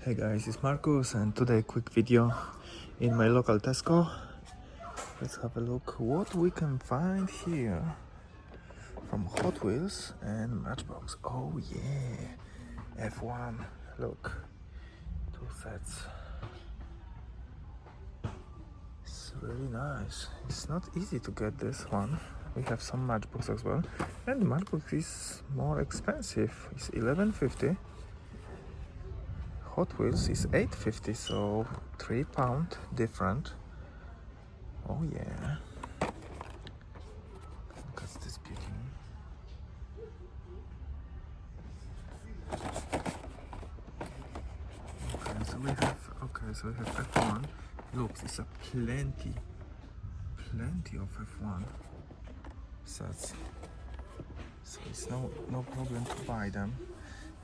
Hey guys, it's Marcus and today quick video in my local Tesco. Let's have a look what we can find here from Hot Wheels and Matchbox. Oh yeah, F1, look, 2 sets. It's really nice. It's not easy to get this one. We have some Matchbox as well, and the Matchbox is more expensive. It's £11.50. Hot Wheels is £8.50, so £3 different. Oh yeah. Look at this beauty. Okay, so we have F1. Look, it's a plenty of F1 sets. So it's no problem to buy them.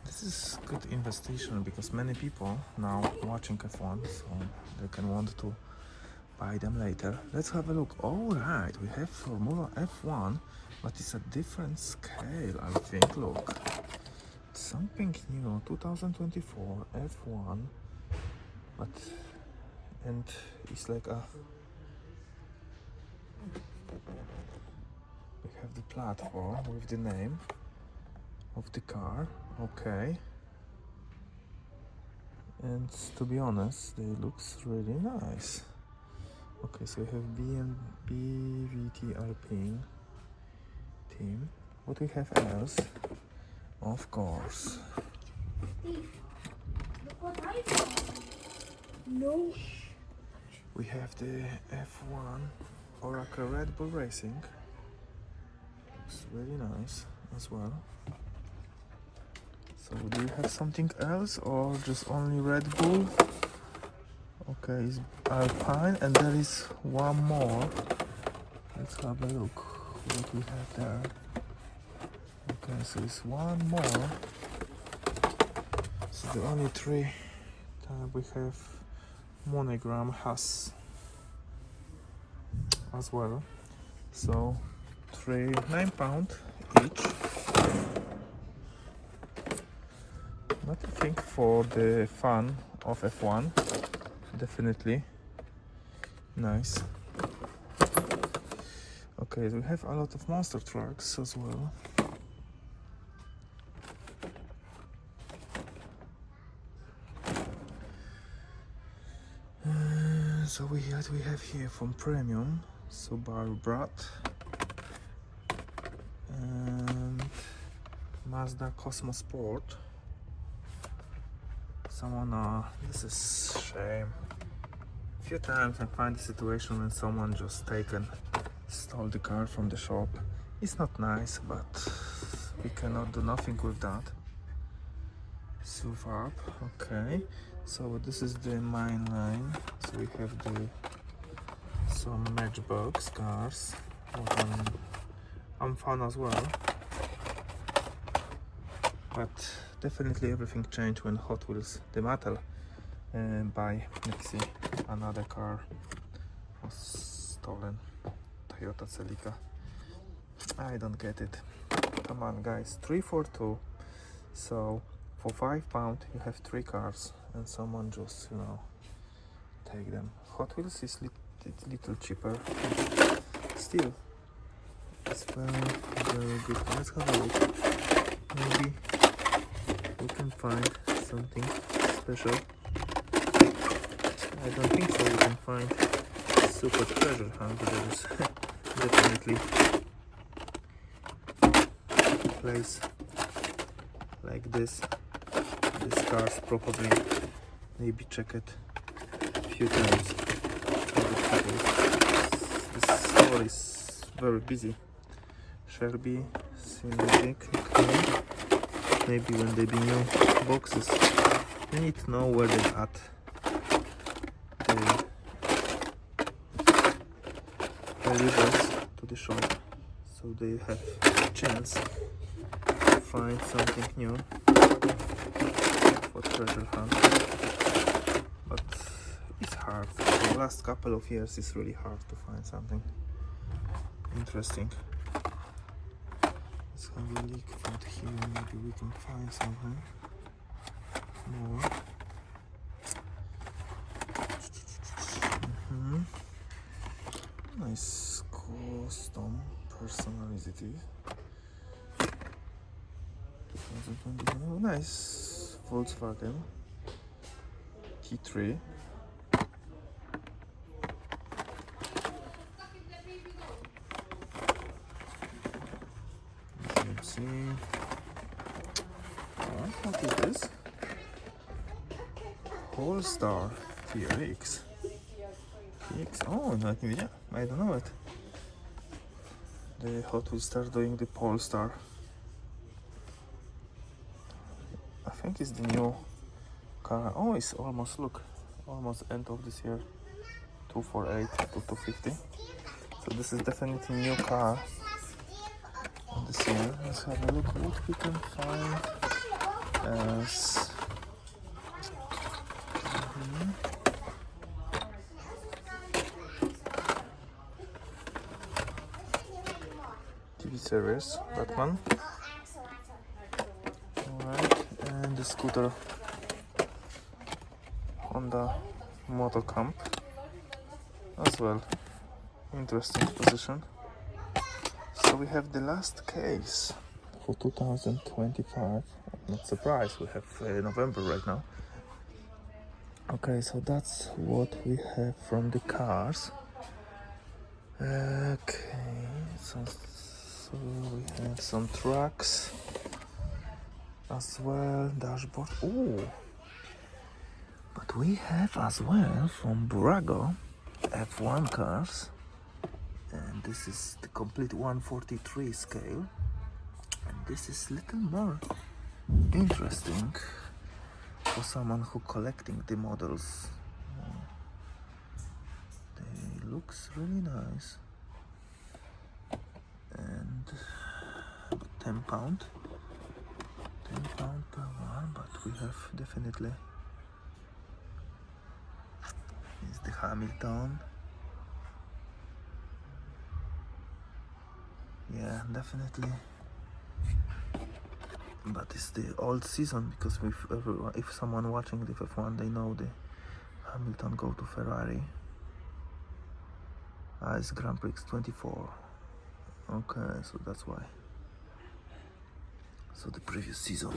This is good investigation because many people now watching F1, so they can want to buy them later. Let's have a look. All right, we have Formula F1, but it's a different scale, I think. Look, something new, 2024 F1, and it's like a. We have the platform with the name of the car. Okay, and to be honest, they looks really nice. Okay, so we have BVT Alpine team. What we have else? Of course. Look what I found. No. We have the F1 Oracle Red Bull Racing. Looks really nice as well. So do you have something else or just only Red Bull? Okay, it's Alpine, and there is one more. Let's have a look what we have there. Okay, so it's one more. So the only three we have monogram has as well. So £9 each. But I think for the fun of F1, definitely nice. Okay, we have a lot of monster trucks as well. So we have here from Premium Subaru Brat and Mazda Cosmo Sport. Someone, this is shame. A few times I find the situation when someone just stole the car from the shop. It's not nice, but we cannot do nothing with that. Superb. Okay, so this is the main line. So we have some Matchbox cars. I'm fun as well, but definitely everything changed when Hot Wheels, the mattel, by let's see, another car was stolen. Toyota Celica. I don't get it. Come on guys, 3 for 2. So for £5 you have 3 cars and someone just, take them. Hot Wheels is little cheaper. Still, it's very good. Let's have a look. Maybe we can find something special. I don't think so. We can find super treasure hunt. There is definitely a place like this. These cars probably maybe check it a few times. This store is very busy. Shelby, Synergic, okay. Maybe when they be new boxes, they need to know where they at the delivers to the shop, so they have a chance to find something new for treasure hunt. But it's hard. The last couple of years it's really hard to find something interesting. Let's have a look from here. Maybe we can find something more. Nice custom personality. 2020. Oh, nice Volkswagen T3. Let's see. What is this? Polestar TRX. Oh, no idea. I don't know it. The Hot Wheels start doing the Polestar. I think it's the new car. Oh, it's almost, look, almost end of this year. 248 to 250. So this is definitely new car this year. Let's have a look what we can find as TV series, that one. Alright, and the scooter Honda Motor Camp as well. Interesting position. So we have the last case for 2025. I'm not surprised, we have November right now. Okay, so that's what we have from the cars. Okay, so we have some trucks as well, dashboard. Oh, but we have as well from Brago F1 cars, and this is the complete 143 scale, and this is little more interesting for someone who collecting the models. They looks really nice, and about 10 pound per one, but we have definitely is the Hamilton. Yeah, definitely. But it's the old season, because if someone watching the F1, they know the Hamilton go to Ferrari. It's Grand Prix 24. Okay, so that's why. So the previous season.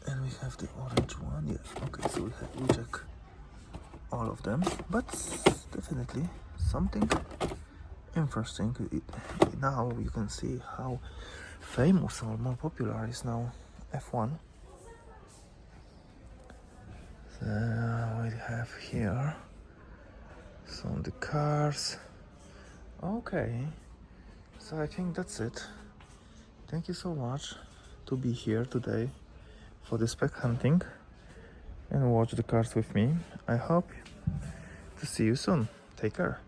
And we have the orange one. Yeah, okay, so we check all of them, but definitely something interesting. Now you can see how famous or more popular is now F1. So we have here some of the cars. Okay, so I think that's it. Thank you so much to be here today for the spec hunting and watch the cars with me. I hope to see you soon. Take care.